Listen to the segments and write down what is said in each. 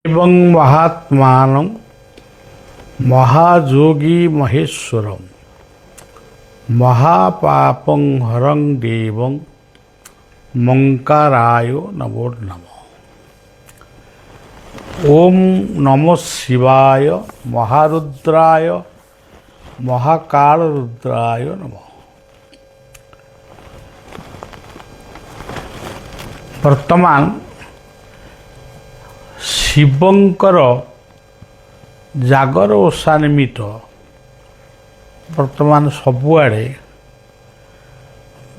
एवं महात्मानं महायोगी महेश्वरं महापापं हरं देवं मंकाराय नमो नमः। ओम नमो शिवाय महारुद्राय महाकालरुद्राय नमः। वर्तमान शिवंकर जागर ओषा निमित्त वर्तमान सबुआड़े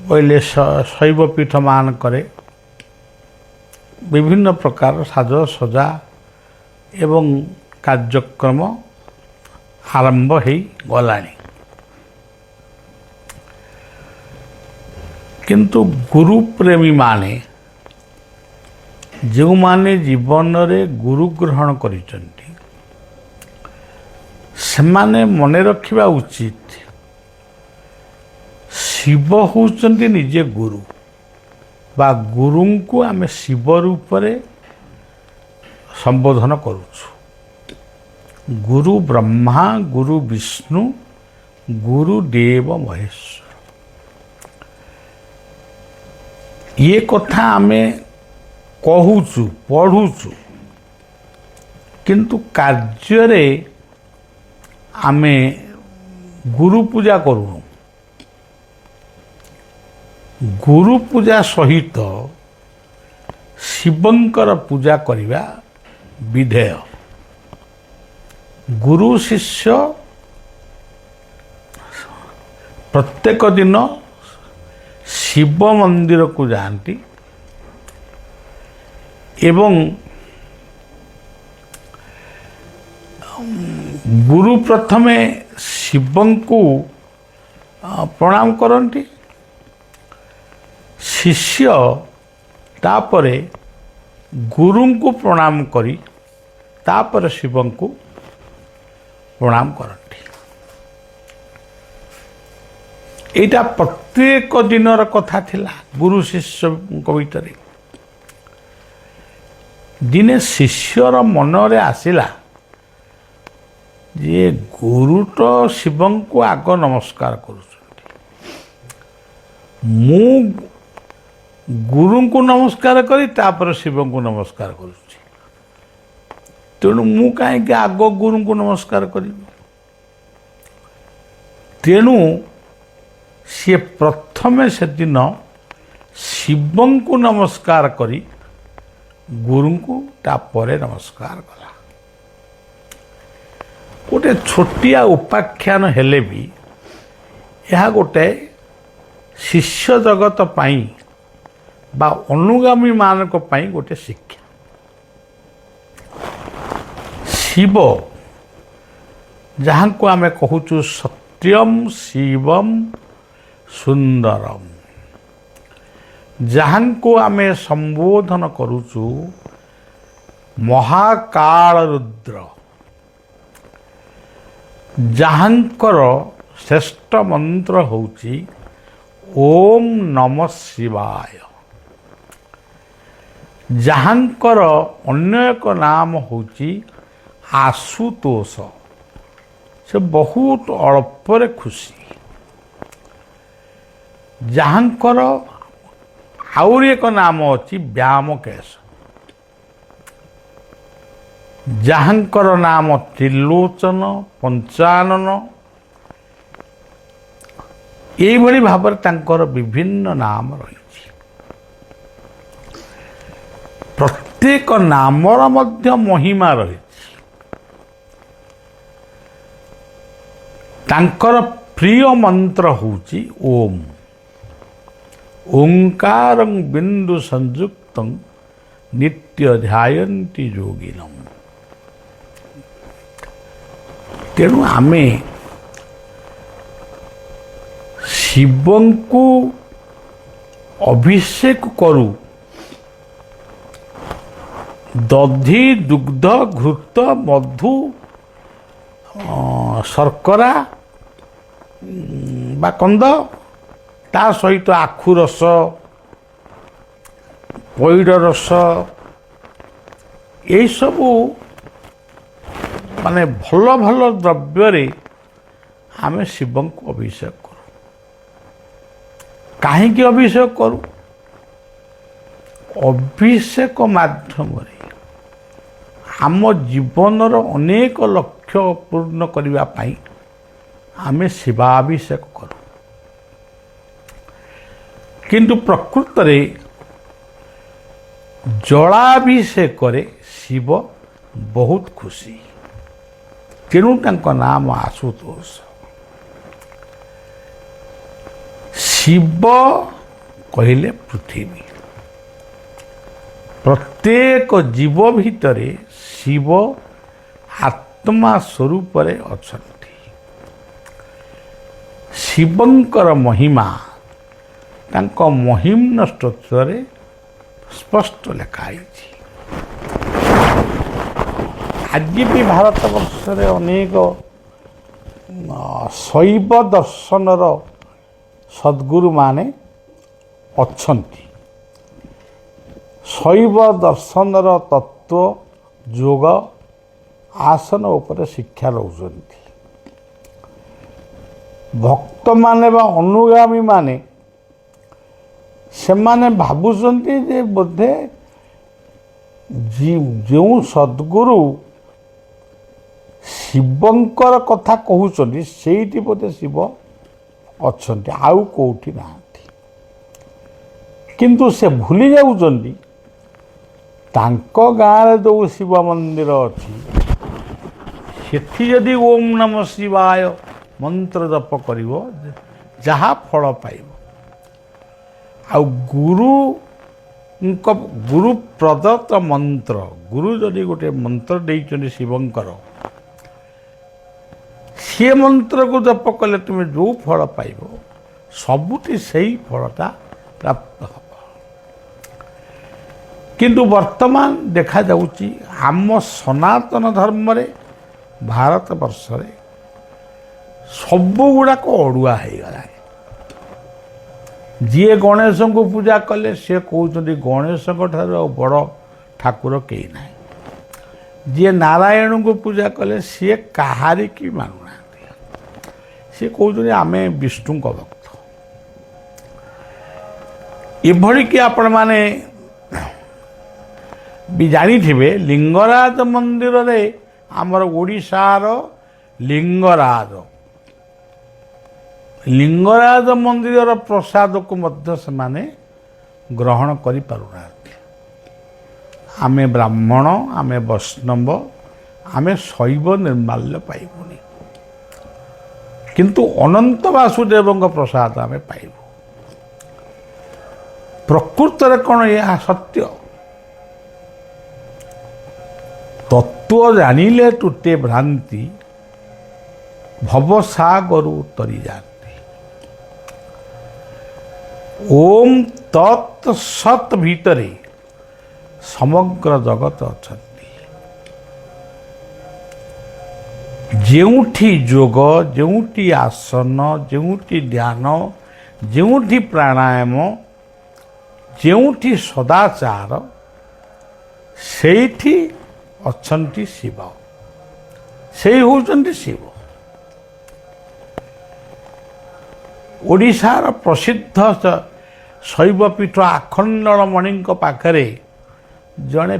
पहले शैवपीठ मान करे विभिन्न प्रकार साज सजा एवं कार्यक्रम आरंभ हो गलानी, किंतु गुरु प्रेमी माने जो माने जीवन रे गुरु ग्रहण करिसंती सेमाने मने रखिबा उचित शिव होचंती निजे गुरु बा गुरु को आमे शिव रूप रे संबोधन करूछु। गुरु ब्रह्मा गुरु विष्णु गुरु देव महेश्वर ये कथा आमे कहूचु पढ़ुचु, किंतु कार्य आमे गुरु पूजा करूँ। गुरु पूजा सहित शिवंकर पूजा करिबा विधेय। गुरु शिष्य प्रत्येक दिन शिव मंदिर को जाती एवं गुरु प्रथमे शिवं को प्रणाम करती, शिष्य तापरे गुरु को प्रणाम करी तापर शिवं को प्रणाम करती। एटा प्रत्येक दिनर कथा थिला गुरु शिष्य भीतर। दिने शिष्यर मन रे आसिला जे गुरु तो शिवं को आग नमस्कार करुछंती, मु गुरु को नमस्कार करी तापर शिवं को नमस्कार करुछि, तेणु मु काहे आग गुरु को नमस्कार करी। तेणु सी प्रथमे से दिन शिवं को नमस्कार करी गुरु को तापरे नमस्कार कला। गोटे छोटिया उपाख्यान हेले भी यह गोटे शिष्य जगत पाई बा अनुगामी मानक पाई गोटे शिक्षा। शिव जहाँ को आमे कहूचु सत्यम शिवम सुंदरम, जहाँ को आमे संबोधन करूचु महाकाल रुद्र, जहाँकर श्रेष्ठ मंत्र होची ओम नमः शिवाय, जहाँकर अन्य एक नाम होची आशुतोष, से बहुत अल्परे खुशी, जहाँकर आउरी एक नाम अच्छी व्यामकेश, जहाँकर नाम त्रिलोचन पंचानन, यही भाव तांकर विभिन्न नाम रही। प्रत्येक नामर मध्य महिमा रही। तांकर प्रिय मंत्र होची ओम, ओंकार बिंदु संयुक्त नित्य ध्यायन्ति योगिनम। तेणु आमे शिवं को अभिषेक करू दधि दुग्ध घृत मधु शर्करा बा कंद ता सहित आखु रस पैड रस ଏଇସବୁ ମାନେ ଭଲ ଭଲ ଦ୍ରବ୍ୟରେ ଆମେ ଶିବଙ୍କୁ ଅଭିଷେକ କରୁ। କାହିଁକି ଅଭିଷେକ କରୁ? ଅଭିଷେକ ମାଧ୍ୟମରେ ଆମ ଜୀବନର ଅନେକ ଲକ୍ଷ୍ୟ ପୂର୍ଣ୍ଣ କରିବା ପାଇଁ ଆମେ ଶିବାଭିଷେକ କରୁ। କିନ୍ତୁ ପ୍ରକୃତରେ ଜଳାଭିଷେକରେ ଶିବ ବହୁତ ଖୁସି। ତେଣୁ ତାଙ୍କ ନାମ ଆଶୁତୋଷ। ଶିବ କହିଲେ ପୃଥିବୀ। ପ୍ରତ୍ୟେକ ଜୀବ ଭିତରେ ଶିବ ଆତ୍ମା ସ୍ୱରୂପରେ ଅଛନ୍ତି। ଶିବଙ୍କର ମହିମା ତାଙ୍କ ମହିମ୍ନ ସ୍ତୋତ୍ରରେ ସ୍ପଷ୍ଟ ଲେଖା ହେଇଛି। ଆଜି ବି ଭାରତବର୍ଷରେ ଅନେକ ଶୈବ ଦର୍ଶନର ସଦ୍ଗୁରୁମାନେ ଅଛନ୍ତି। ଶୈବ ଦର୍ଶନର ତତ୍ତ୍ୱ ଯୋଗ ଆସନ ଉପରେ ଶିକ୍ଷା ଦେଉଛନ୍ତି। ଭକ୍ତମାନେ ବା ଅନୁଗାମୀମାନେ ସେମାନେ ଭାବୁଛନ୍ତି ଯେ ବୋଧେ ଯେଉଁ ସଦ୍ଗୁରୁ ଶିବଙ୍କର କଥା କହୁଛନ୍ତି ସେଇଠି ବୋଧେ ଶିବ ଅଛନ୍ତି, ଆଉ କେଉଁଠି ନାହାନ୍ତି। କିନ୍ତୁ ସେ ଭୁଲି ଯାଉଛନ୍ତି ତାଙ୍କ ଗାଁରେ ଯେଉଁ ଶିବ ମନ୍ଦିର ଅଛି ସେଠି ଯଦି ଓମ୍ ନମ ଶିବାୟ ମନ୍ତ୍ର ଜପ କରିବ ଯାହା ଫଳ ପାଇବ। ଆଉ ଗୁରୁ ପ୍ରଦତ୍ତ ମନ୍ତ୍ର, ଗୁରୁ ଯଦି ଗୋଟେ ମନ୍ତ୍ର ଦେଇଛନ୍ତି ଶିବଙ୍କର, ସେ ମନ୍ତ୍ରକୁ ଜପ କଲେ ତୁମେ ଯେଉଁ ଫଳ ପାଇବ ସବୁଠି ସେଇ ଫଳଟା ପ୍ରାପ୍ତ ହେବ। କିନ୍ତୁ ବର୍ତ୍ତମାନ ଦେଖାଯାଉଛି ଆମ ସନାତନ ଧର୍ମରେ ଭାରତବର୍ଷରେ ସବୁଗୁଡ଼ାକ ଅଡ଼ୁଆ ହେଇଗଲାଣି। ଯିଏ ଗଣେଶଙ୍କୁ ପୂଜା କଲେ ସେ କହୁଛନ୍ତି ଗଣେଶଙ୍କ ଠାରୁ ଆଉ ବଡ଼ ଠାକୁର କେହି ନାହିଁ। ଯିଏ ନାରାୟଣଙ୍କୁ ପୂଜା କଲେ ସିଏ କାହାରିକି ମାନୁନାହାନ୍ତି, ସିଏ କହୁଛନ୍ତି ଆମେ ବିଷ୍ଣୁଙ୍କ ଭକ୍ତ। ଏଭଳିକି ଆପଣମାନେ ବି ଜାଣିଥିବେ ଲିଙ୍ଗରାଜ ମନ୍ଦିରରେ ଆମର ଓଡ଼ିଶାର ଲିଙ୍ଗରାଜ ମନ୍ଦିରର ପ୍ରସାଦକୁ ମଧ୍ୟ ସେମାନେ ଗ୍ରହଣ କରିପାରୁନାହାନ୍ତି। ଆମେ ବ୍ରାହ୍ମଣ, ଆମେ ବୈଷ୍ଣବ, ଆମେ ଶୈବ ନିର୍ମାଲ୍ୟ ପାଇବୁନି, କିନ୍ତୁ ଅନନ୍ତ ବାସୁଦେବଙ୍କ ପ୍ରସାଦ ଆମେ ପାଇବୁ। ପ୍ରକୃତରେ କ'ଣ ଏହା ସତ୍ୟ? ତତ୍ତ୍ୱ ଜାଣିଲେ ତୁଟେ ଭ୍ରାନ୍ତି, ଭବସାଗରୁ ତରି ଯାନ୍ତି। ଓମ୍ ତତ୍ ସତ୍ ଭିତରେ ସମଗ୍ର ଜଗତ ଅଛନ୍ତି। ଯେଉଁଠି ଯୋଗ, ଯେଉଁଠି ଆସନ, ଯେଉଁଠି ଧ୍ୟାନ, ଯେଉଁଠି ପ୍ରାଣାୟାମ, ଯେଉଁଠି ସଦାଚାର, ସେଇଠି ଅଛନ୍ତି ଶିବ। ସେଇ ହେଉଛନ୍ତି ଶିବ। ଓଡ଼ିଶାର ପ୍ରସିଦ୍ଧ ଶୈବପୀଠ ଆଖଣ୍ଡଳମଣିଙ୍କ ପାଖରେ ଜଣେ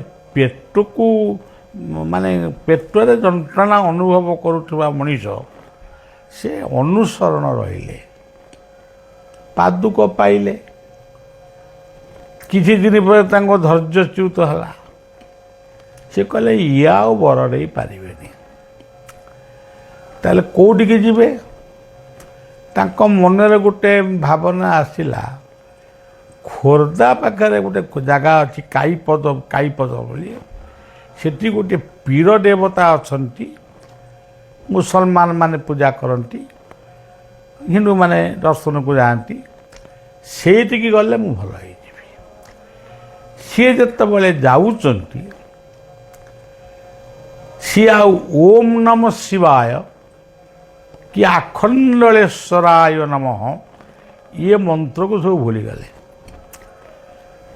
ପେଟରେ ଯନ୍ତ୍ରଣା ଅନୁଭବ କରୁଥିବା ମଣିଷ, ସେ ଅନୁସରଣ ରହିଲେ, ପାଦୁକ ପାଇଲେ। କିଛି ଦିନ ପରେ ତାଙ୍କ ଧୈର୍ଯ୍ୟଚ୍ୟୁତ ହେଲା। ସେ କହିଲେ ଇଏ ଆଉ ବର ନେଇ ପାରିବେନି, ତାହେଲେ କେଉଁଠିକି ଯିବେ? ତାଙ୍କ ମନରେ ଗୋଟେ ଭାବନା ଆସିଲା, ଖୋର୍ଦ୍ଧା ପାଖରେ ଗୋଟେ ଜାଗା ଅଛି କାଇପଦ ବୋଲି, ସେଠି ଗୋଟେ ପୀର ଦେବତା ଅଛନ୍ତି, ମୁସଲମାନ ମାନେ ପୂଜା କରନ୍ତି, ହିନ୍ଦୁମାନେ ଦର୍ଶନକୁ ଯାଆନ୍ତି। ସେଇଠିକି ଗଲେ ମୁଁ ଭଲ ହେଇଯିବି। ସିଏ ଯେତେବେଳେ ଯାଉଛନ୍ତି, ସିଏ ଆଉ ଓମ୍ ନମ ଶିବାୟ କି ଆଖଣ୍ଡଳେଶ୍ୱରାୟ ନମଃ ଇଏ ମନ୍ତ୍ରକୁ ସବୁ ଭୁଲିଗଲେ।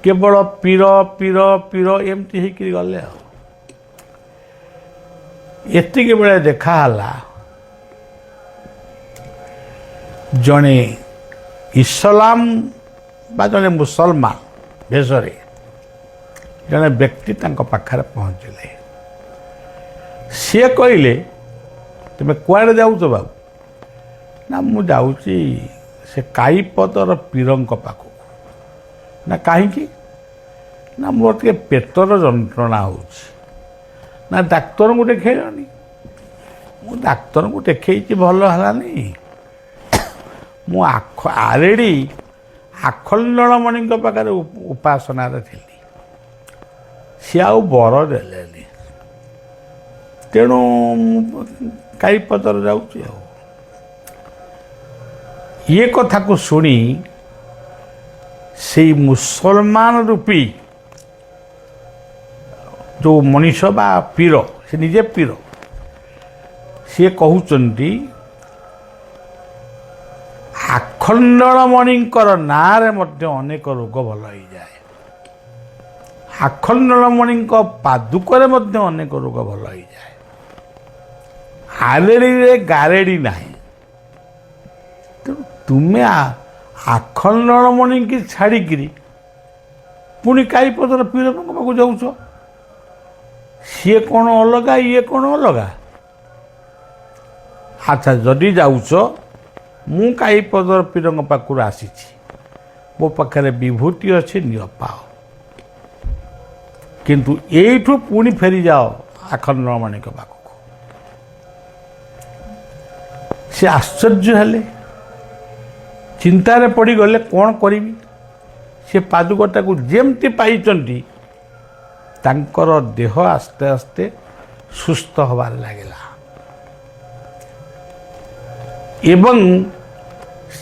କେବଳ ପୀର ପୀର ପୀର ଏମିତି ହେଇକିରି ଗଲେ। ଆଉ ଏତିକି ବେଳେ ଦେଖାହେଲା ଜଣେ ଇସଲାମ ବା ଜଣେ ମୁସଲମାନ ବେଶରେ ଜଣେ ବ୍ୟକ୍ତି ତାଙ୍କ ପାଖରେ ପହଞ୍ଚିଲେ। ସିଏ କହିଲେ, ତୁମେ କୁଆଡ଼େ ଯାଉଛ ବାବୁ? ନା ମୁଁ ଯାଉଛି ସେ କାଇପଦର ପୀରଙ୍କ ପାଖକୁ। ନା କାହିଁକି? ନା ମୋର ଟିକେ ପେଟର ଯନ୍ତ୍ରଣା ହେଉଛି। ନା ଡାକ୍ତରଙ୍କୁ ଦେଖେଇଲନି? ମୁଁ ଡାକ୍ତରଙ୍କୁ ଦେଖେଇଛି, ଭଲ ହେଲାନି। ମୁଁ ଆରେଡ଼ି ଆଖଣ୍ଡଳମଣିଙ୍କ ପାଖରେ ଉପାସନାରେ ଥିଲି, ସିଏ ଆଉ ବର ଦେଲେନି, ତେଣୁ ମୁଁ କାଇପଦର ଯାଉଛି ଆଉ। ଇଏ କଥାକୁ ଶୁଣି ସେଇ ମୁସଲମାନ ରୂପୀ ଯେଉଁ ମଣିଷ ବା ପୀର, ସେ ନିଜେ ପୀର, ସିଏ କହୁଛନ୍ତି ଆଖଣ୍ଡଳମଣିଙ୍କର ନାଁରେ ମଧ୍ୟ ଅନେକ ରୋଗ ଭଲ ହେଇଯାଏ। ଆଖଣ୍ଡଳମଣିଙ୍କ ପାଦୁକରେ ମଧ୍ୟ ଅନେକ ରୋଗ ଭଲ ହେଇଯାଏ। ଆରେଡ଼ିରେ ଗାରେଡ଼ି ନାହିଁ। ତେଣୁ ତୁମେ ଆଖଣ୍ଡଳମଣିକି ଛାଡ଼ିକିରି ପୁଣି କାଇପଦର ପୀରଙ୍କ ପାଖକୁ ଯାଉଛ। ସିଏ କ'ଣ ଅଲଗା, ଇଏ କ'ଣ ଅଲଗା? ଆଚ୍ଛା, ଯଦି ଯାଉଛ, ମୁଁ କାଇପଦର ପୀରଙ୍କ ପାଖରୁ ଆସିଛି, ମୋ ପାଖରେ ବିଭୂତି ଅଛି, ନିଅ ପାଅ। କିନ୍ତୁ ଏଇଠୁ ପୁଣି ଫେରିଯାଅ ଆଖଣ୍ଡଳମଣିଙ୍କ ପାଖକୁ। ସେ ଆଶ୍ଚର୍ଯ୍ୟ ହେଲେ, ଚିନ୍ତାରେ ପଡ଼ିଗଲେ, କ'ଣ କରିବି? ସେ ପାଦୁକଟାକୁ ଯେମିତି ପାଇଛନ୍ତି ତାଙ୍କର ଦେହ ଆସ୍ତେ ଆସ୍ତେ ସୁସ୍ଥ ହେବାରେ ଲାଗିଲା ଏବଂ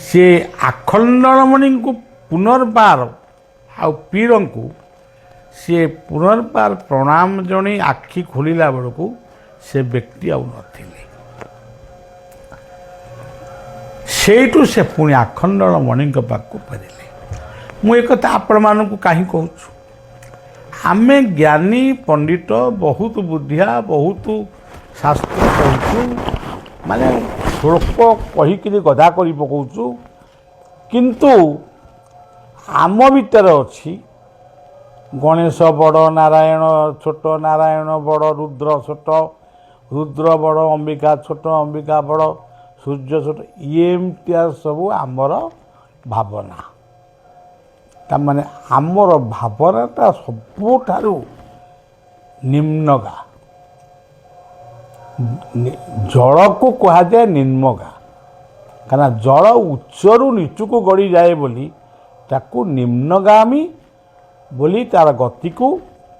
ସେ ଆଖଣ୍ଡଳମଣିଙ୍କୁ ପୁନର୍ବାର ଆଉ ପୀରଙ୍କୁ ସିଏ ପୁନର୍ବାର ପ୍ରଣାମ ଜଣାଇ ଆଖି ଖୋଲିଲା ବେଳକୁ ସେ ବ୍ୟକ୍ତି ଆଉ ନଥିଲେ। ସେଇଠୁ ସେ ପୁଣି ଆଖଣ୍ଡଳମଣିଙ୍କ ପାଖକୁ ଫେରିଲେ। ମୁଁ ଏକଥା ଆପଣମାନଙ୍କୁ କାହିଁ କହୁଛୁ? ଆମେ ଜ୍ଞାନୀ ପଣ୍ଡିତ, ବହୁତ ବୁଦ୍ଧିଆ, ବହୁତ ଶାସ୍ତ୍ର କହୁଛୁ, ମାନେ ଶ୍ଲୋକ କହିକିରି ଗଦା କରି ପକାଉଛୁ, କିନ୍ତୁ ଆମ ଭିତରେ ଅଛି ଗଣେଶ ବଡ଼, ନାରାୟଣ ଛୋଟ, ନାରାୟଣ ବଡ଼, ରୁଦ୍ର ଛୋଟ, ରୁଦ୍ର ବଡ଼, ଅମ୍ବିକା ଛୋଟ, ଅମ୍ବିକା ବଡ଼, ସୂର୍ଯ୍ୟ ଛୋଟ, ଏମିତିଆ ସବୁ ଆମର ଭାବନା। ତାମାନେ ଆମର ଭାବନାଟା ସବୁଠାରୁ ନିମ୍ନଗା। ଜଳକୁ କୁହାଯାଏ ନିମ୍ନଗା, କାରଣ ଜଳ ଉଚ୍ଚରୁ ନିଚୁକୁ ଗଡ଼ିଯାଏ ବୋଲି ତାକୁ ନିମ୍ନଗାମୀ ବୋଲି ତାର ଗତିକୁ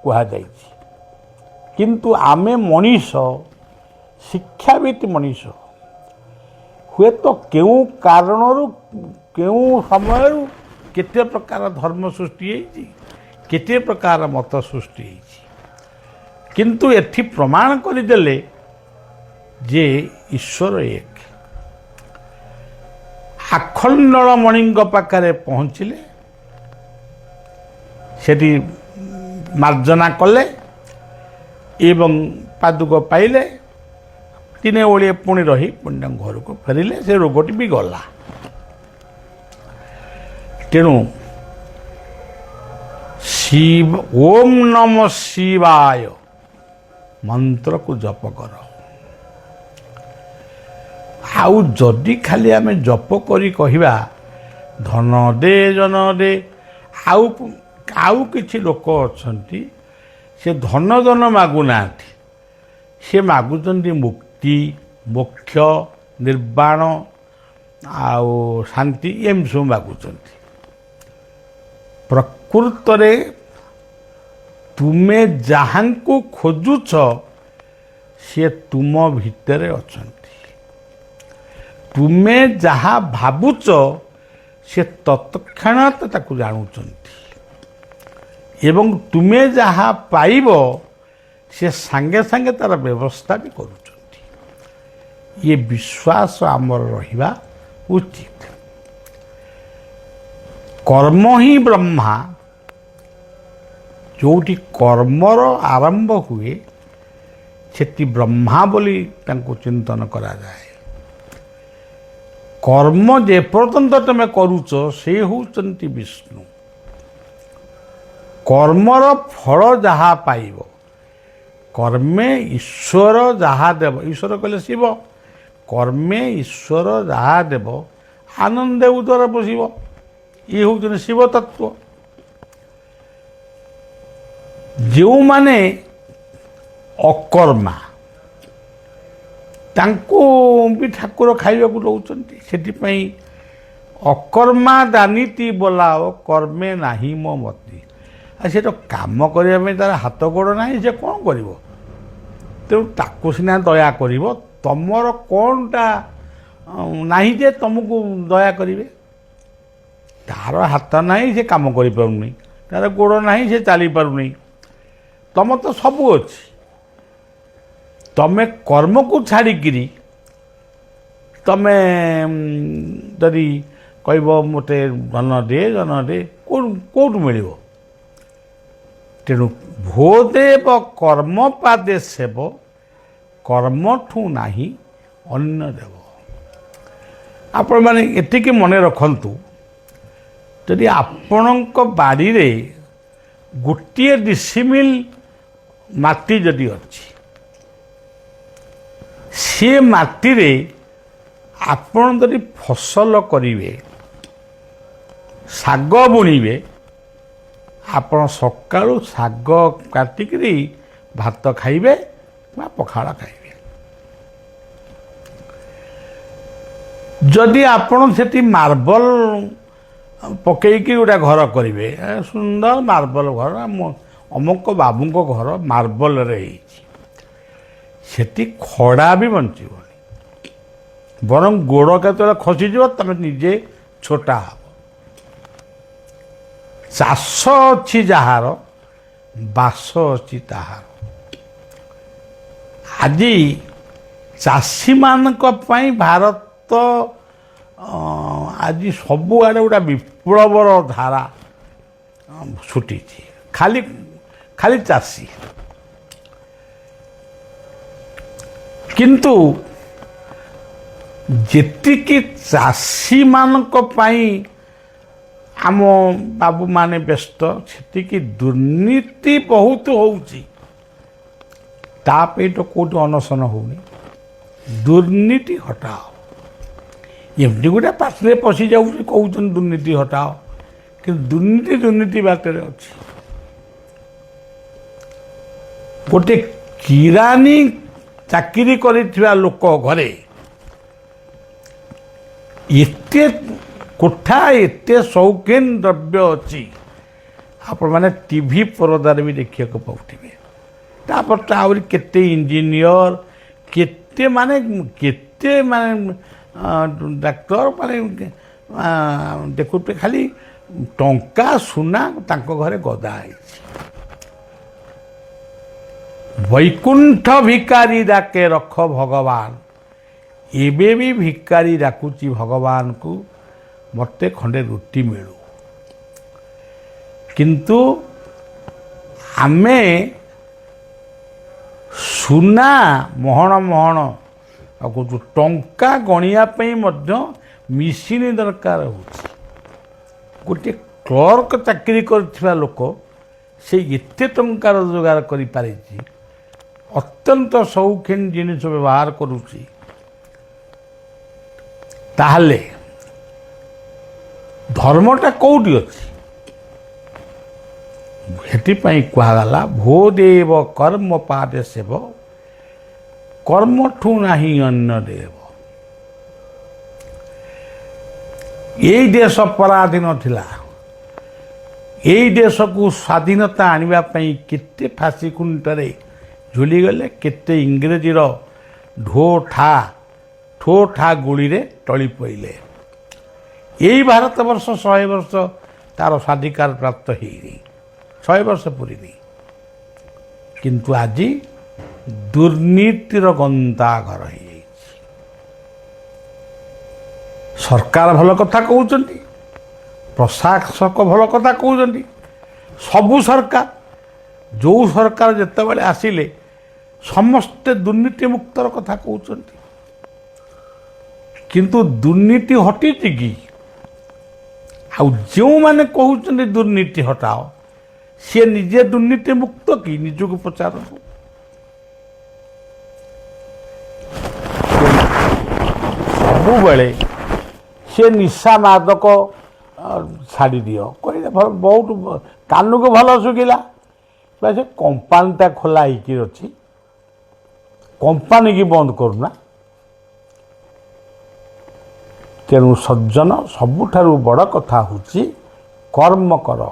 କୁହାଯାଇଛି। କିନ୍ତୁ ଆମେ ମଣିଷ, ଶିକ୍ଷାବିତ ମଣିଷ, ହୁଏତ କେଉଁ କାରଣରୁ କେଉଁ ସମୟରୁ କେତେ ପ୍ରକାର ଧର୍ମ ସୃଷ୍ଟି ହେଇଛି, କେତେ ପ୍ରକାର ମତ ସୃଷ୍ଟି ହେଇଛି, କିନ୍ତୁ ଏଠି ପ୍ରମାଣ କରିଦେଲେ ଯେ ଈଶ୍ୱର ଏକ। ଆଖଣ୍ଡଳମଣିଙ୍କ ପାଖରେ ପହଞ୍ଚିଲେ, ସେଠି ମାର୍ଜନା କଲେ ଏବଂ ପାଦୁକ ପାଇଲେ। ଦିନେ ଓଳିଏ ପୁଣି ରହି ପୁଣି ତାଙ୍କ ଘରକୁ ଫେରିଲେ। ସେ ରୋଗଟି ବି ଗଲା। ତେଣୁ ଓମ୍ ନମ ଶିବାୟ ମନ୍ତ୍ରକୁ ଜପ କର। ଆଉ ଯଦି ଖାଲି ଆମେ ଜପ କରି କହିବା ଧନ ଦେ, ଜନ ଦେ, ଆଉ କିଛି ଲୋକ ଅଛନ୍ତି ସେ ଧନ ଜନ ମାଗୁନାହାନ୍ତି, ସେ ମାଗୁଛନ୍ତି ମୁକ୍ତି, ମୋକ୍ଷ, ନିର୍ବାଣ ଆଉ ଶାନ୍ତି, ଏମିତି ସବୁ ମାଗୁଛନ୍ତି। ପ୍ରକୃତରେ ତୁମେ ଯାହାଙ୍କୁ ଖୋଜୁଛ ସିଏ ତୁମ ଭିତରେ ଅଛନ୍ତି। ତୁମେ ଯାହା ଭାବୁଛ ସେ ତତ୍କ୍ଷଣାତ୍ ତାକୁ ଜାଣୁଛନ୍ତି ଏବଂ ତୁମେ ଯାହା ପାଇବ ସେ ସାଙ୍ଗେ ସାଙ୍ଗେ ତାର ବ୍ୟବସ୍ଥା ବି କରୁଛନ୍ତି। ଇଏ ବିଶ୍ୱାସ ଆମର ରହିବା ଉଚିତ। କର୍ମ ହିଁ ବ୍ରହ୍ମା। ଯେଉଁଠି କର୍ମର ଆରମ୍ଭ ହୁଏ ସେଠି ବ୍ରହ୍ମା ବୋଲି ତାଙ୍କୁ ଚିନ୍ତନ କରାଯାଏ। କର୍ମ ଯେପର୍ଯ୍ୟନ୍ତ ତୁମେ କରୁଛ ସେ ହେଉଛନ୍ତି ବିଷ୍ଣୁ। କର୍ମର ଫଳ ଯାହା ପାଇବ, କର୍ମେ ଈଶ୍ୱର ଯାହା ଦେବ, ଈଶ୍ୱର କହିଲେ ଶିବ, କର୍ମେ ଈଶ୍ୱର ଯାହା ଦେବ ଆନନ୍ଦେ ଉଦର ବସିବ। ଇଏ ହେଉଛନ୍ତି ଶିବ ତତ୍ଵ। ଯେଉଁମାନେ ଅକର୍ମା ତାଙ୍କୁ ବି ଠାକୁର ଖାଇବାକୁ ଦେଉଛନ୍ତି। ସେଥିପାଇଁ ଅକର୍ମା ଦାନିତି ବୋଲାଅ କର୍ମେ ନାହିଁ ମୋ ମତି। ଆଉ ସେ ତ କାମ କରିବା ପାଇଁ ତାର ହାତ ଗୋଡ଼ ନାହିଁ, ସେ କ'ଣ କରିବ? ତେଣୁ ତାକୁ ସିନା ଦୟା କରିବ, ତମର କ'ଣଟା ନାହିଁ ଯେ ତମକୁ ଦୟା କରିବେ? ତାର ହାତ ନାହିଁ, ସେ କାମ କରିପାରୁନି, ତାର ଗୋଡ଼ ନାହିଁ, ସେ ଚାଲିପାରୁନି, ତମର ତ ସବୁ ଅଛି। ତମେ କର୍ମକୁ ଛାଡ଼ିକିରି ତମେ ଯଦି କହିବ ମୋତେ ଜନ ଦେ କେଉଁଠୁ ମିଳିବ? ତେଣୁ ଭୋଦେବ କର୍ମ ପାଦେ ସେବ କର୍ମଠୁ ନାହିଁ ଅନ୍ୟ ଦେବ। ଆପଣମାନେ ଏତିକି ମନେ ରଖନ୍ତୁ, ଯଦି ଆପଣଙ୍କ ବାଡ଼ିରେ ଗୋଟିଏ ଡିସିମିଲ୍ ମାଟି ଯଦି ଅଛି, ସେ ମାଟିରେ ଆପଣ ଯଦି ଫସଲ କରିବେ, ଶାଗ ବୁଣିବେ, ଆପଣ ସକାଳୁ ଶାଗ କାଟିକିରି ଭାତ ଖାଇବେ ବା ପଖାଳ ଖାଇବେ। ଯଦି ଆପଣ ସେଠି ମାର୍ବଲ ପକେଇକି ଗୋଟେ ଘର କରିବେ, ସୁନ୍ଦର ମାର୍ବଲ ଘର, ଅମୁକ ବାବୁଙ୍କ ଘର ମାର୍ବଲରେ ହେଇଛି, ସେଠି ଖଡ଼ା ବି ବଞ୍ଚିବନି, ବରଂ ଗୋଡ଼ କେତେବେଳେ ଖସିଯିବ, ତମେ ନିଜେ ଛୋଟା ହେବ। ଚାଷ ଅଛି ଯାହାର, ବାସ ଅଛି ତାହାର। ଆଜି ଚାଷୀମାନଙ୍କ ପାଇଁ ଭାରତ ଆଜି ସବୁଆଡ଼େ ଗୋଟେ ବିପ୍ଳବର ଧାରା ଛୁଟିଛି। ଖାଲି ଚାଷୀ। କିନ୍ତୁ ଯେତିକି ଚାଷୀମାନଙ୍କ ପାଇଁ ଆମ ବାବୁମାନେ ବ୍ୟସ୍ତ, ସେତିକି ଦୁର୍ନୀତି ବହୁତ ହେଉଛି। ତା ପାଇଁ ତ କେଉଁଠି ଅନଶନ ହେଉନି। ଦୁର୍ନୀତି ହଟାଅ। ଏମିତି ଗୋଟେ ପାଟିରେ ପଶି ଯାଉଛି, କହୁଛନ୍ତି ଦୁର୍ନୀତି ହଟାଅ, କିନ୍ତୁ ଦୁର୍ନୀତି ବାଟରେ ଅଛି। ଗୋଟେ କିରାନୀ ଚାକିରି କରିଥିବା ଲୋକ ଘରେ ଏତେ କୋଠା, ଏତେ ସୌଖିନ ଦ୍ରବ୍ୟ ଅଛି, ଆପଣମାନେ ଟିଭି ପରଦାରେ ବି ଦେଖିବାକୁ ପାଉଥିବେ। ତାପରେ ତ ଆହୁରି କେତେ ଇଞ୍ଜିନିୟର, କେତେ ଡାକ୍ତର, ଦେଖୁଥିବେ ଖାଲି ଟଙ୍କା ସୁନା ତାଙ୍କ ଘରେ ଗଦା ହେଇଛି। ବୈକୁଣ୍ଠ ଭିକାରୀ ଡାକେ ରଖ ଭଗବାନ, ଏବେ ବି ଭିକାରୀ ଡାକୁଛି ଭଗବାନକୁ, ମୋତେ ଖଣ୍ଡେ ରୁଟି ମିଳୁ। କିନ୍ତୁ ଆମେ ସୁନା ମହଣ କହୁଛୁ, ଟଙ୍କା ଗଣିବା ପାଇଁ ମଧ୍ୟ ମେସିନ୍ ଦରକାର ହେଉଛି। ଗୋଟିଏ କ୍ଲର୍କ ଚାକିରି କରିଥିବା ଲୋକ ସେ ଏତେ ଟଙ୍କା ରୋଜଗାର କରିପାରିଛି, ଅତ୍ୟନ୍ତ ସୌଖିନ ଜିନିଷ ବ୍ୟବହାର କରୁଛି, ତାହେଲେ ଧର୍ମଟା କେଉଁଠି ଅଛି? ସେଥିପାଇଁ କୁହାଗଲା ଭୋଦେବ କର୍ମ ପାଦେ ସେବ କର୍ମଠୁ ନାହିଁ ଅନ୍ୟ ଦେବ। ଏଇ ଦେଶ ପରାଧୀନ ଥିଲା। ଏଇ ଦେଶକୁ ସ୍ୱାଧୀନତା ଆଣିବା ପାଇଁ କେତେ ଫାଶୀ ଖୁଣ୍ଟରେ ଝୁଲିଗଲେ, କେତେ ଇଂରେଜୀର ଠୋ ଠା ଗୁଳିରେ ଟଳି ପଇଲେ। ଏଇ ଭାରତବର୍ଷ 100 ବର୍ଷ ତାର ସ୍ୱାଧିକାର ପ୍ରାପ୍ତ ହେଇନି, 100 ବର୍ଷ ପୁରିନି। କିନ୍ତୁ ଆଜି ଦୁର୍ନୀତିର ଗନ୍ତାଘର ହେଇଯାଇଛି। ସରକାର ଭଲ କଥା କହୁଛନ୍ତି, ପ୍ରଶାସକ ଭଲ କଥା କହୁଛନ୍ତି, ସବୁ ସରକାର, ଯେଉଁ ସରକାର ଯେତେବେଳେ ଆସିଲେ ସମସ୍ତେ ଦୁର୍ନୀତି ମୁକ୍ତର କଥା କହୁଛନ୍ତି, କିନ୍ତୁ ଦୁର୍ନୀତି ହଟିଛି କି? ଆଉ ଯେଉଁମାନେ କହୁଛନ୍ତି ଦୁର୍ନୀତି ହଟାଅ, ସିଏ ନିଜେ ଦୁର୍ନୀତି ମୁକ୍ତ କି? ନିଜକୁ ପଚାରନ୍ତୁ। ସବୁବେଳେ ସେ ନିଶା ମାଦକ ଛାଡ଼ି ଦିଅ କହିଲେ ବହୁତ କାନକୁ ଭଲ ଶୁଖିଲା। ସେ କମ୍ପାନୀଟା ଖୋଲା ହେଇକି ଅଛି, କମ୍ପାନୀ କି ବନ୍ଦ କରୁନା। ତେଣୁ ସଜ୍ଜନ, ସବୁଠାରୁ ବଡ଼ କଥା ହେଉଛି କର୍ମ କର।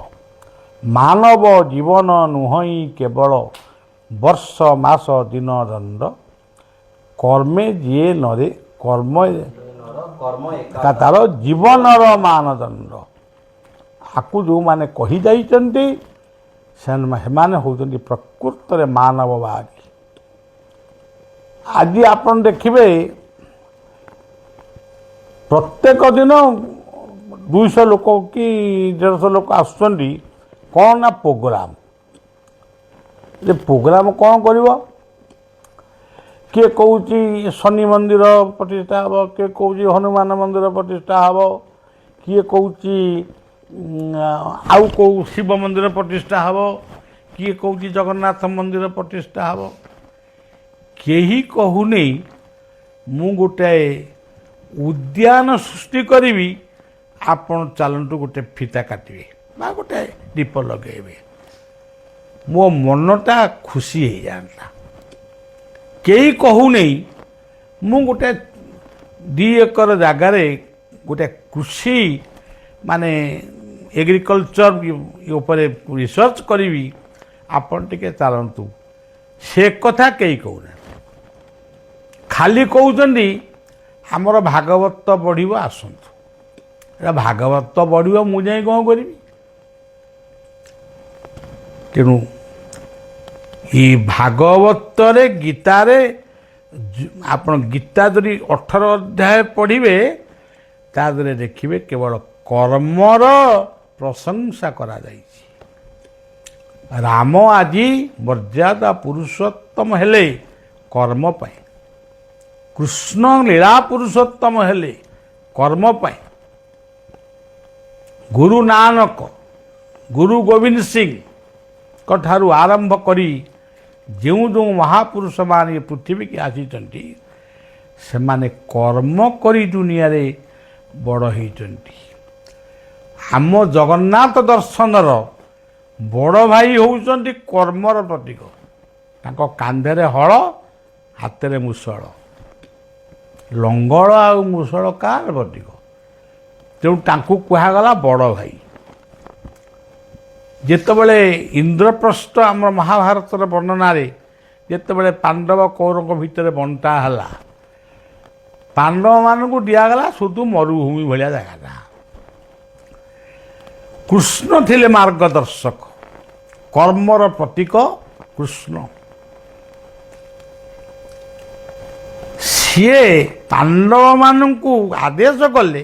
ମାନବ ଜୀବନ ନୁହଁ କେବଳ ବର୍ଷ ମାସ ଦିନ ଦଣ୍ଡ, କର୍ମେ ଯିଏ ନରେ କର୍ମ ତାର ଜୀବନର ମାନଦଣ୍ଡ। ଆକୁ ଯେଉଁମାନେ କହିଯାଇଛନ୍ତି ସେମାନେ ହେଉଛନ୍ତି ପ୍ରକୃତରେ ମାନବବାଦୀ। ଆଜି ଆପଣ ଦେଖିବେ ପ୍ରତ୍ୟେକ ଦିନ 200 ଲୋକ କି 150 ଲୋକ ଆସୁଛନ୍ତି। କ'ଣ ନା ପ୍ରୋଗ୍ରାମ। ଯେ ପ୍ରୋଗ୍ରାମ କ'ଣ କରିବ? କିଏ କହୁଛି ଶନି ମନ୍ଦିର ପ୍ରତିଷ୍ଠା ହେବ, କିଏ କହୁଛି ହନୁମାନ ମନ୍ଦିର ପ୍ରତିଷ୍ଠା ହେବ, କିଏ କହୁଛି ଆଉ କେଉଁ ଶିବ ମନ୍ଦିର ପ୍ରତିଷ୍ଠା ହେବ, କିଏ କହୁଛି ଜଗନ୍ନାଥ ମନ୍ଦିର ପ୍ରତିଷ୍ଠା ହେବ। କେହି କହୁନି ମୁଁ ଗୋଟାଏ ଉଦ୍ୟାନ ସୃଷ୍ଟି କରିବି, ଆପଣ ଚାଲନ୍ତୁ ଗୋଟେ ଫିତା କାଟିବେ ବା ଗୋଟେ ଦୀପ ଲଗାଇବେ, ମୋ ମନଟା ଖୁସି ହେଇଯାଆନ୍ତା। କେହି କହୁନେଇ ମୁଁ ଗୋଟେ 2 ଏକର ଜାଗାରେ ଗୋଟେ କୃଷି ମାନେ ଏଗ୍ରିକଲଚର ଉପରେ ରିସର୍ଚ୍ଚ କରିବି, ଆପଣ ଟିକେ ଚାଲନ୍ତୁ। ସେ କଥା କେହି କହୁନାହାନ୍ତି। ଖାଲି କହୁଛନ୍ତି ଆମର ଭାଗବତ ବଢ଼ିବ, ଆସନ୍ତୁ। ଏଟା ଭାଗବତ ବଢ଼ିବ, ମୁଁ ଯାଇ କ'ଣ କରିବି? ତେଣୁ এই ଭାଗବତରେ ଗୀତାରେ ଆପଣ ଗୀତା ଯଦି 18 ଅଧ୍ୟାୟ ପଢ଼ିବେ, ତା ଦେହରେ ଦେଖିବେ କେବଳ କର୍ମର ପ୍ରଶଂସା କରାଯାଇଛି। ରାମ ଆଜି ମର୍ଯ୍ୟାଦା ପୁରୁଷୋତ୍ତମ ହେଲେ କର୍ମ ପାଇଁ, କୃଷ୍ଣ ଲୀଳା ପୁରୁଷୋତ୍ତମ ହେଲେ କର୍ମ ପାଇଁ। ଗୁରୁ ନାନକ, ଗୁରୁ ଗୋବିନ୍ଦ ସିଂଙ୍କ ଠାରୁ ଆରମ୍ଭ କରି ଯେଉଁ ଯେଉଁ ମହାପୁରୁଷମାନେ ଏ ପୃଥିବୀକି ଆସିଛନ୍ତି, ସେମାନେ କର୍ମ କରି ଦୁନିଆରେ ବଡ଼ ହେଇଛନ୍ତି। ଆମ ଜଗନ୍ନାଥ ଦର୍ଶନର ବଡ଼ ଭାଇ ହେଉଛନ୍ତି କର୍ମର ପ୍ରତୀକ। ତାଙ୍କ କାନ୍ଧରେ ହଳ, ହାତରେ ମୂଷଳ। ଲଙ୍ଗଳ ଆଉ ମୂଷଳ କାହାର ପ୍ରତୀକ? ତେଣୁ ତାଙ୍କୁ କୁହାଗଲା ବଡ଼ ଭାଇ। ଯେତେବେଳେ ଇନ୍ଦ୍ରପ୍ରସ୍ଥ ଆମର ମହାଭାରତର ବର୍ଣ୍ଣନାରେ ଯେତେବେଳେ ପାଣ୍ଡବ କୌରବଙ୍କ ଭିତରେ ବଣ୍ଟା ହେଲା, ପାଣ୍ଡବମାନଙ୍କୁ ଦିଆଗଲା শুধু ମରୁଭୂମି ଭଳିଆ ଜାଗାଟା। କୃଷ୍ଣ ଥିଲେ ମାର୍ଗଦର୍ଶକ, କର୍ମର ପ୍ରତୀକ କୃଷ୍ଣ। ସିଏ ପାଣ୍ଡବମାନଙ୍କୁ ଆଦେଶ କଲେ,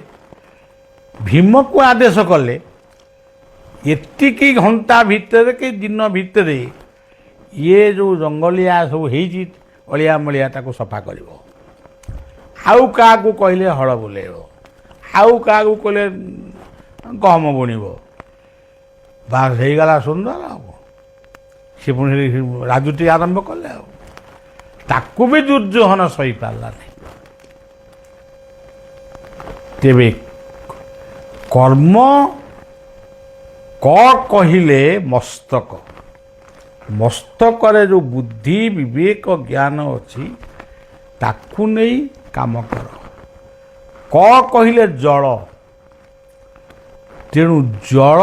ଭୀମକୁ ଆଦେଶ କଲେ, ଏତିକି ଘଣ୍ଟା ଭିତରେ କି ଦିନ ଭିତରେ ଇଏ ଯେଉଁ ଜଙ୍ଗଲିଆ ସବୁ ହେଇଛି ଅଳିଆ ମଳିଆ ତାକୁ ସଫା କରିବ। ଆଉ କାହାକୁ କହିଲେ ହଳ ବୁଲେଇବ, ଆଉ କାହାକୁ କହିଲେ ଗହମ ବୁଣିବ। ବାସ୍ ହେଇଗଲା ସୁନ୍ଦର। ଆଉ ସେ ପୁଣି ରାଜୁତି ଆରମ୍ଭ କଲେ। ଆଉ ତାକୁ ବି ଦୁର୍ଯ୍ୟୋଧନ ସହିପାରିଲାନି। ତେବେ କର୍ମ କ କହିଲେ ମସ୍ତକ, ମସ୍ତକରେ ଯେଉଁ ବୁଦ୍ଧି ବିବେକ ଜ୍ଞାନ ଅଛି ତାକୁ ନେଇ କାମ କର। କ କହିଲେ ଜଳ, ତେଣୁ ଜଳ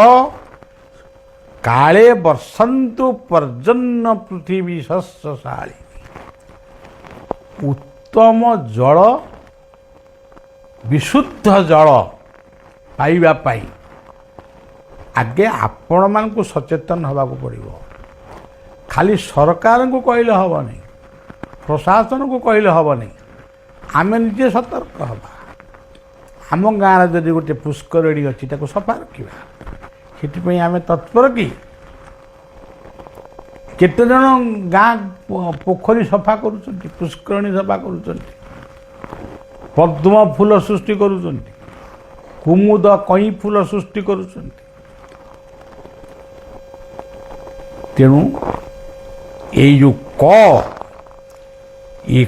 କାଳେ ବର୍ଷନ୍ତୁ ପର୍ଜନ୍ୟ ପୃଥିବୀ ଶସ୍ୟଶାଳୀ। ଉତ୍ତମ ଜଳ, ବିଶୁଦ୍ଧ ଜଳ ପାଇବା ପାଇଁ ଆଗେ ଆପଣମାନଙ୍କୁ ସଚେତନ ହେବାକୁ ପଡ଼ିବ। ଖାଲି ସରକାରଙ୍କୁ କହିଲେ ହେବନି, ପ୍ରଶାସନକୁ କହିଲେ ହେବନି, ଆମେ ନିଜେ ସତର୍କ ହେବା। ଆମ ଗାଁରେ ଯଦି ଗୋଟେ ପୁଷ୍କରିଣୀ ଅଛି ତାକୁ ସଫା ରଖିବା। ସେଥିପାଇଁ ଆମେ ତତ୍ପର କି କେତେ ଜଣ ଗାଁ ପୋଖରୀ ସଫା କରୁଛନ୍ତି, ପୁଷ୍କରଣୀ ସଫା କରୁଛନ୍ତି, ପଦ୍ମ ଫୁଲ ସୃଷ୍ଟି କରୁଛନ୍ତି, କୁମୁଦ କଇଁ ଫୁଲ ସୃଷ୍ଟି କରୁଛନ୍ତି। ତେଣୁ ଏଇ ଯେଉଁ ଏ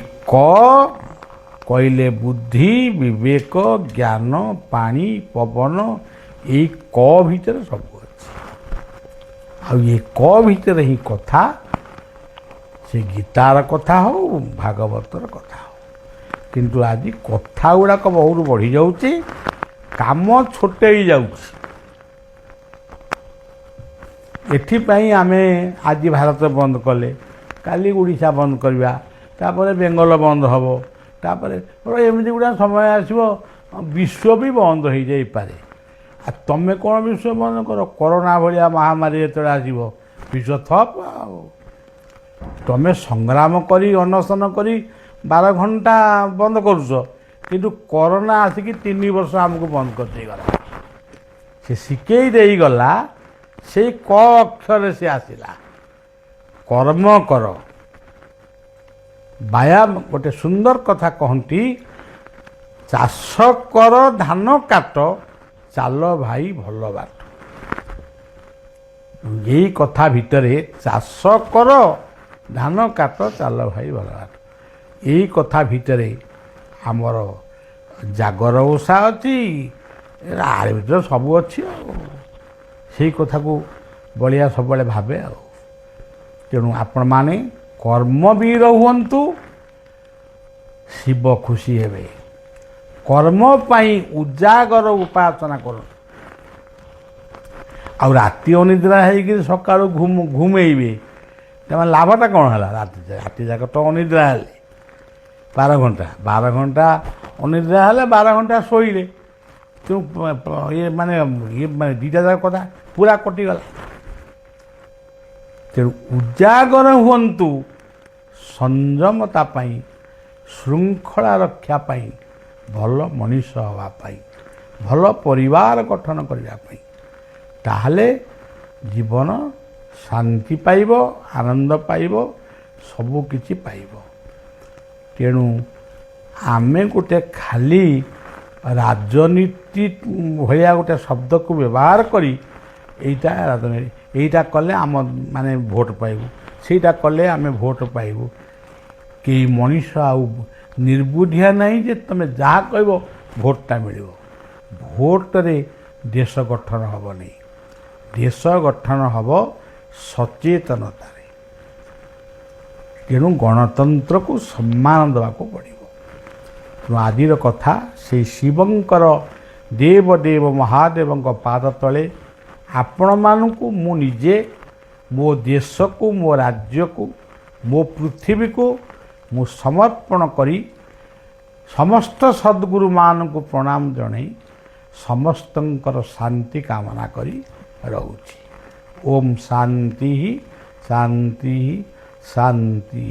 କହିଲେ ବୁଦ୍ଧି, ବିବେକ, ଜ୍ଞାନ, ପାଣି, ପବନ, ଏଇ ଭିତରେ ସବୁ ଅଛି। ଆଉ ଏ ଭିତରେ ହିଁ କଥା, ସେ ଗୀତାର କଥା ହଉ, ଭାଗବତର କଥା ହଉ। କିନ୍ତୁ ଆଜି କଥା ଗୁଡ଼ାକ ବହୁତ ବଢ଼ିଯାଉଛି, କାମ ଛୋଟେଇ ଯାଉଛି। ଏଥିପାଇଁ ଆମେ ଆଜି ଭାରତ ବନ୍ଦ କଲେ, କାଲି ଓଡ଼ିଶା ବନ୍ଦ କରିବା, ତାପରେ ବେଙ୍ଗଲ ବନ୍ଦ ହେବ, ତାପରେ ଏମିତି ଗୁଡ଼ା ସମୟ ଆସିବ ବିଶ୍ୱ ବି ବନ୍ଦ ହୋଇଯାଇପାରେ। ଆଉ ତମେ କ'ଣ ବିଶ୍ୱ ବନ୍ଦ କର? କରୋନା ଭଳିଆ ମହାମାରୀ ଯେତେବେଳେ ଆସିବ ବିଶ୍ୱ ଥପ। ଆଉ ତମେ ସଂଗ୍ରାମ କରି ଅନଶନ କରି 12 ଘଣ୍ଟା ବନ୍ଦ କରୁଛ, କିନ୍ତୁ କରୋନା ଆସିକି 3 ବର୍ଷ ଆମକୁ ବନ୍ଦ କରିଦେଇଗଲା। ସେ ଶିଖେଇ ଦେଇଗଲା, ସେଇ ଅକ୍ଷରରେ ସେ ଆସିଲା, କର୍ମ କର। ବ୍ୟାୟାମ ଗୋଟେ ସୁନ୍ଦର କଥା କହନ୍ତି, ଚାଷ କର ଧାନ କାଟ, ଚାଲ ଭାଇ ଭଲ ବାଟ। ଏଇ କଥା ଭିତରେ ଚାଷ କର ଧାନ କାଟ, ଚାଲ ଭାଇ ଭଲ ବାଟ, ଏଇ କଥା ଭିତରେ ଆମର ଜାଗର ଓଷା ଅଛି, ଆର ଭିତରେ ସବୁ ଅଛି। ଆଉ ସେଇ କଥାକୁ ବଳିଆ ସବୁବେଳେ ଭାବେ। ଆଉ ତେଣୁ ଆପଣମାନେ କର୍ମବୀର ହୁଅନ୍ତୁ, ଶିବ ଖୁସି ହେବେ। କର୍ମ ପାଇଁ ଉଜାଗର ଉପାସନା କରନ୍ତୁ। ଆଉ ରାତି ଅନିଦ୍ରା ହେଇକି ସକାଳୁ ଘୁମେଇବେ, ସେମାନେ ଲାଭଟା କ'ଣ ହେଲା? ରାତି ଯାକ ତ ଅନିଦ୍ରା ହେଲେ, 12 ଘଣ୍ଟା ଅନିଦ୍ରା ହେଲେ, 12 ଘଣ୍ଟା ଶୋଇଲେ। ତେଣୁ ମାନେ ଦୁଇଟା ଯାକ କଥା ପୁରା କଟିଗଲା। ତେଣୁ ଉଜାଗର ହୁଅନ୍ତୁ, ସଂଯମତା ପାଇଁ, ଶୃଙ୍ଖଳା ରକ୍ଷା ପାଇଁ, ଭଲ ମଣିଷ ହେବା ପାଇଁ, ଭଲ ପରିବାର ଗଠନ କରିବା ପାଇଁ। ତାହେଲେ ଜୀବନ ଶାନ୍ତି ପାଇବ, ଆନନ୍ଦ ପାଇବ, ସବୁ କିଛି ପାଇବ। ତେଣୁ ଆମେ ଗୋଟେ ଖାଲି ରାଜନୀତି ଭଳିଆ ଗୋଟେ ଶବ୍ଦକୁ ବ୍ୟବହାର କରି ଏଇଟା ରାଜନୀତି, ଏଇଟା କଲେ ଆମ ମାନେ ଭୋଟ ପାଇବୁ, ସେଇଟା କଲେ ଆମେ ଭୋଟ ପାଇବୁ। କେହି ମଣିଷ ଆଉ ନିର୍ବୁଦ୍ଧିଆ ନାହିଁ ଯେ ତୁମେ ଯାହା କହିବ ଭୋଟଟା ମିଳିବ। ଭୋଟରେ ଦେଶ ଗଠନ ହେବନି, ଦେଶ ଗଠନ ହେବ ସଚେତନତାରେ। ତେଣୁ ଗଣତନ୍ତ୍ରକୁ ସମ୍ମାନ ଦେବାକୁ ପଡ଼ିବ। ତେଣୁ ଆଜିର କଥା ସେଇ ଶିବଙ୍କର ଦେବ ମହାଦେବଙ୍କ ପାଦ ତଳେ ଆପଣମାନଙ୍କୁ ମୁଁ ନିଜେ, ମୋ ଦେଶକୁ, ମୋ ରାଜ୍ୟକୁ, ମୋ ପୃଥିବୀକୁ ମୁଁ ସମର୍ପଣ କରି ସମସ୍ତ ସଦ୍ଗୁରୁମାନଙ୍କୁ ପ୍ରଣାମ ଜଣାଇ ସମସ୍ତଙ୍କର ଶାନ୍ତି କାମନା କରି ରହୁଛି। ଓମ୍ ଶାନ୍ତି ଶାନ୍ତି ଶାନ୍ତି।